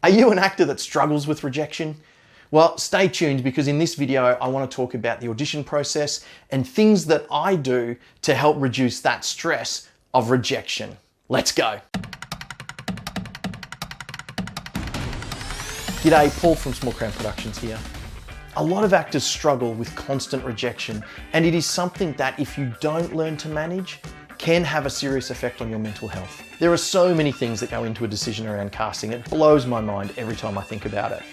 Are you an actor that struggles with rejection? Well, stay tuned because in this video, I want to talk about the audition process and things that I do to help reduce that stress of rejection. Let's go. G'day, Paul from Small Crown Productions here. A lot of actors struggle with constant rejection, and it is something that if you don't learn to manage, can have a serious effect on your mental health. There are so many things that go into a decision around casting. It blows my mind every time I think about it.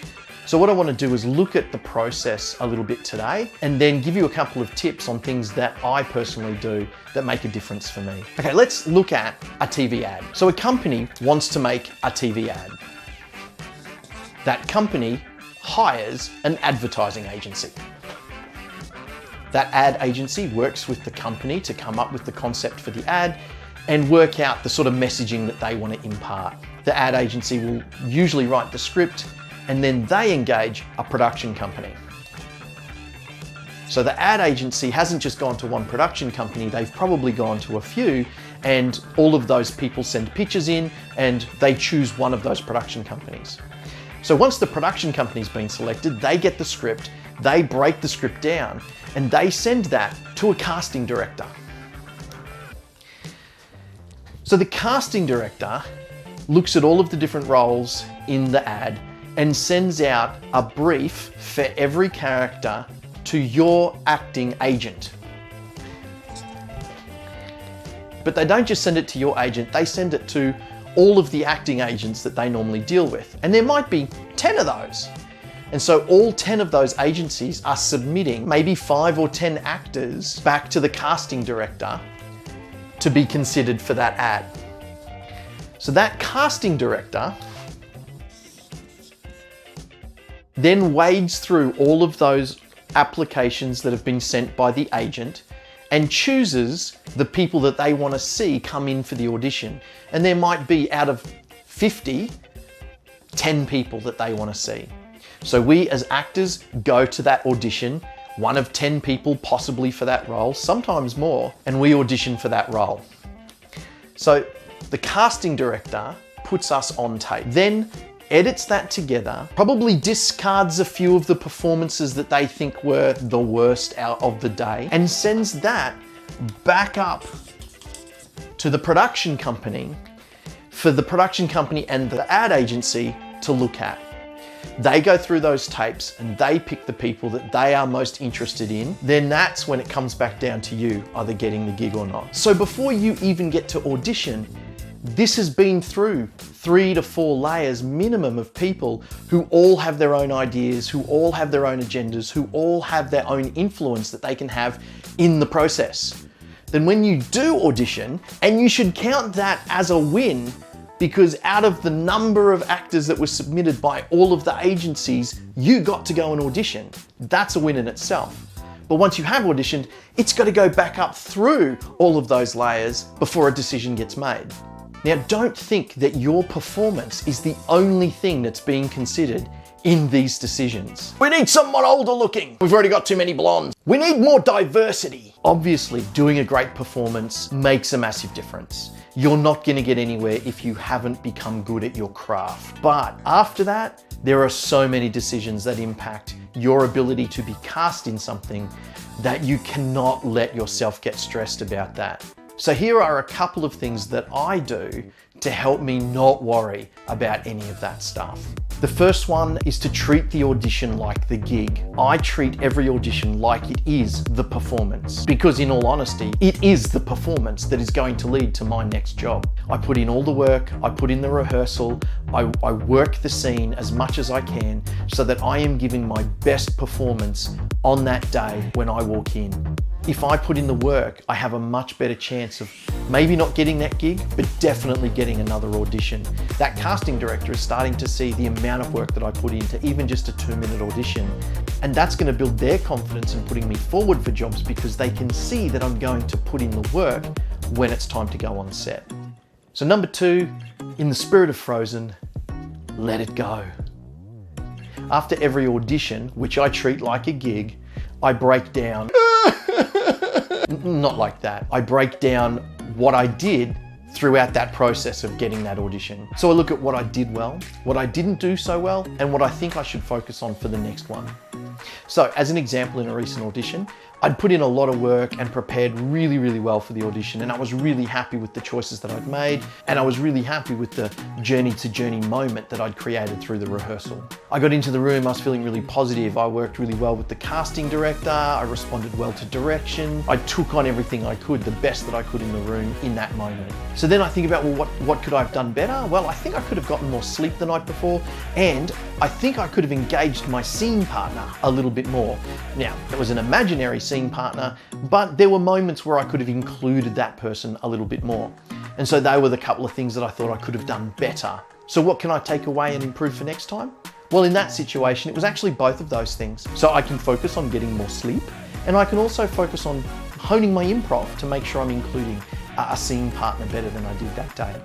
So what I want to do is look at the process a little bit today and then give you a couple of tips on things that I personally do that make a difference for me. Okay, let's look at a TV ad. So a company wants to make a TV ad. That company hires an advertising agency. That ad agency works with the company to come up with the concept for the ad and work out the sort of messaging that they want to impart. The ad agency will usually write the script and then they engage a production company. So the ad agency hasn't just gone to one production company, they've probably gone to a few, and all of those people send pitches in and they choose one of those production companies. So once the production company's been selected, they get the script, they break the script down, and they send that to a casting director. So the casting director looks at all of the different roles in the ad and sends out a brief for every character to your acting agent. But they don't just send it to your agent, they send it to all of the acting agents that they normally deal with. And there might be 10 of those. And so all 10 of those agencies are submitting maybe 5 or 10 actors back to the casting director to be considered for that ad. So that casting director then wades through all of those applications that have been sent by the agent and chooses the people that they want to see come in for the audition. And there might be, out of 50, 10 people that they want to see. So we as actors go to that audition, one of 10 people possibly for that role, sometimes more, and we audition for that role. So the casting director puts us on tape, then edits that together, probably discards a few of the performances that they think were the worst out of the day, and sends that back up to the production company for the production company and the ad agency to look at. They go through those tapes and they pick the people that they are most interested in. Then that's when it comes back down to you either getting the gig or not. So before you even get to audition, this has been through 3 to 4 layers minimum of people who all have their own ideas, who all have their own agendas, who all have their own influence that they can have in the process. Then when you do audition, and you should count that as a win, because out of the number of actors that were submitted by all of the agencies, you got to go and audition. That's a win in itself. But once you have auditioned, it's got to go back up through all of those layers before a decision gets made. Now, don't think that your performance is the only thing that's being considered in these decisions. We need someone older looking. We've already got too many blondes. We need more diversity. Obviously, doing a great performance makes a massive difference. You're not going to get anywhere if you haven't become good at your craft. But after that, there are so many decisions that impact your ability to be cast in something that you cannot let yourself get stressed about that. So here are a couple of things that I do to help me not worry about any of that stuff. The first one is to treat the audition like the gig. I treat every audition like it is the performance, because in all honesty, it is the performance that is going to lead to my next job. I put in all the work, I put in the rehearsal, I work the scene as much as I can so that I am giving my best performance on that day when I walk in. If I put in the work, I have a much better chance of maybe not getting that gig, but definitely getting another audition. That casting director is starting to see the amount of work that I put into even just a 2-minute audition. And that's going to build their confidence in putting me forward for jobs because they can see that I'm going to put in the work when it's time to go on set. So number 2, in the spirit of Frozen, let it go. After every audition, which I treat like a gig, I break down. Not like that. I break down what I did throughout that process of getting that audition. So I look at what I did well, what I didn't do so well, and what I think I should focus on for the next one. So as an example, in a recent audition, I'd put in a lot of work and prepared really, really well for the audition, and I was really happy with the choices that I'd made, and I was really happy with the journey to journey moment that I'd created through the rehearsal. I got into the room, I was feeling really positive. I worked really well with the casting director, I responded well to direction, I took on everything I could, the best that I could in the room in that moment. So then I think about, well, what could I have done better? Well, I think I could have gotten more sleep the night before, and I think I could have engaged my scene partner a little bit more. Now, it was an imaginary scene partner, but there were moments where I could have included that person a little bit more. And so they were the couple of things that I thought I could have done better. So what can I take away and improve for next time? Well, in that situation, it was actually both of those things. So I can focus on getting more sleep, and I can also focus on honing my improv to make sure I'm including a scene partner better than I did that day.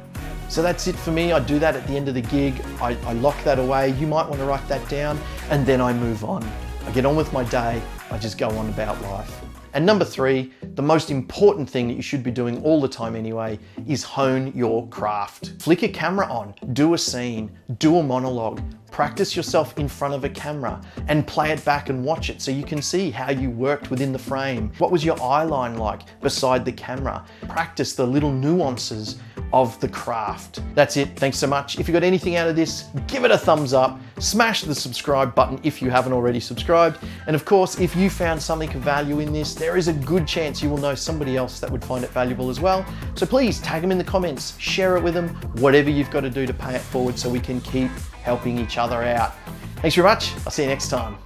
So that's it for me. I do that at the end of the gig. I lock that away. You might want to write that down, and then I move on. I get on with my day. I just go on about life. And number 3, the most important thing that you should be doing all the time anyway, is hone your craft. Flick a camera on, do a scene, do a monologue, practice yourself in front of a camera and play it back and watch it so you can see how you worked within the frame. What was your eye line like beside the camera? Practice the little nuances of the craft. That's it. Thanks so much. If you got anything out of this, give it a thumbs up, smash the subscribe button if you haven't already subscribed. And of course, if you found something of value in this, there is a good chance you will know somebody else that would find it valuable as well. So please tag them in the comments, share it with them, whatever you've got to do to pay it forward so we can keep helping each other out. Thanks very much. I'll see you next time.